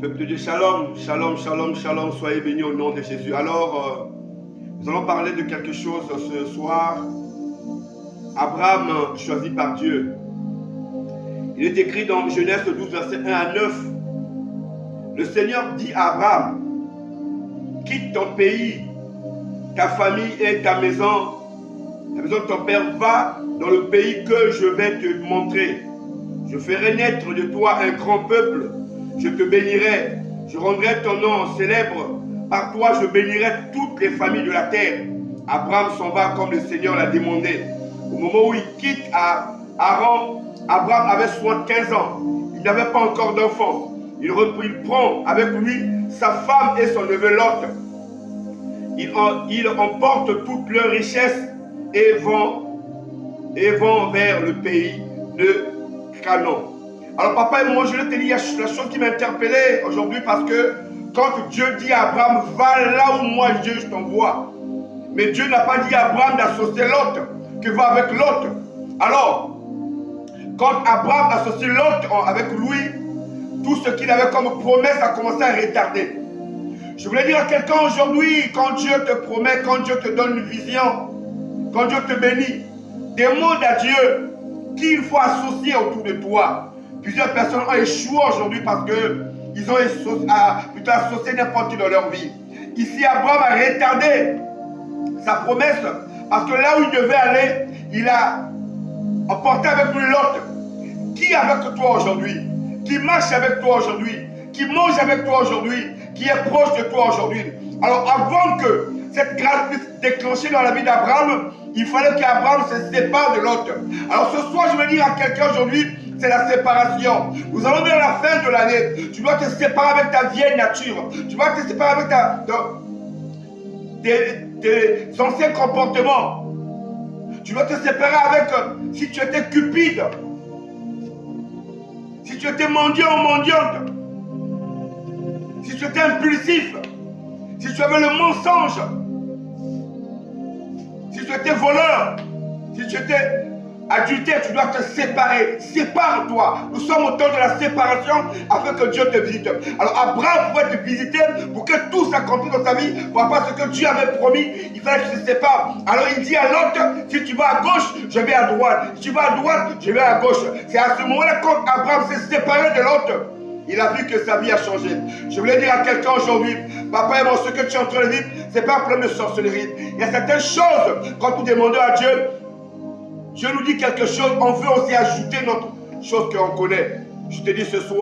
Peuple de Dieu, shalom, shalom, shalom, shalom, soyez bénis au nom de Jésus. Alors, nous allons parler de quelque chose ce soir. Abraham choisi par Dieu. Il est écrit dans Genèse 12, verset 1 à 9. Le Seigneur dit à Abraham, quitte ton pays, ta famille et ta maison, la maison de ton père, va dans le pays que je vais te montrer. Je ferai naître de toi un grand peuple. Je te bénirai, je rendrai ton nom célèbre. Par toi, je bénirai toutes les familles de la terre. Abraham s'en va comme le Seigneur l'a demandé. Au moment où il quitte Haran, Abraham avait 75 ans. Il n'avait pas encore d'enfant. Il prend avec lui sa femme et son neveu Lot. Il emporte toutes leurs richesses et vont vers le pays de Canaan. Alors papa et moi, je vais te dire la chose qui m'a interpellé aujourd'hui, parce que quand Dieu dit à Abraham, va là où moi Dieu je t'envoie. Mais Dieu n'a pas dit à Abraham d'associer Lot, que va avec Lot. Alors, quand Abraham associe Lot avec lui, tout ce qu'il avait comme promesse a commencé à retarder. Je voulais dire à quelqu'un aujourd'hui, quand Dieu te promet, quand Dieu te donne une vision, quand Dieu te bénit, demande à Dieu qui il faut associer autour de toi. Plusieurs personnes ont échoué aujourd'hui parce qu'ils ont plutôt associé n'importe qui dans leur vie. Ici, Abraham a retardé sa promesse parce que là où il devait aller, il a emporté avec lui Lot. Qui est avec toi aujourd'hui? Qui marche avec toi aujourd'hui? Qui mange avec toi aujourd'hui? Qui est proche de toi aujourd'hui? Alors avant que cette grâce puisse déclencher dans la vie d'Abraham, il fallait qu'Abraham se sépare de Lot. Alors ce soir, je veux dire à quelqu'un aujourd'hui, c'est la séparation. Nous allons vers la fin de l'année. Tu dois te séparer avec ta vieille nature. Tu dois te séparer avec tes anciens comportements. Tu dois te séparer avec, si tu étais cupide, si tu étais mendiant ou mendiante, si tu étais impulsif, si tu avais le mensonge, si tu étais voleur, si tu étais adultère, tu dois te séparer. Sépare-toi. Nous sommes au temps de la séparation afin que Dieu te visite. Alors Abraham pouvait te visiter pour que tout s'accomplisse dans ta vie, pour avoir ce que Dieu avait promis. Il fallait que tu te sépares. Alors il dit à l'autre, si tu vas à gauche, je vais à droite. Si tu vas à droite, je vais à gauche. C'est à ce moment-là, quand Abraham s'est séparé de l'autre, il a vu que sa vie a changé. Je voulais dire à quelqu'un aujourd'hui, papa et moi, ce que tu es en train de vivre, ce n'est pas un problème de sorcellerie. Il y a certaines choses, quand nous demandons à Dieu, Dieu nous dit quelque chose, on veut aussi ajouter notre chose qu'on connaît. Je te dis ce soir.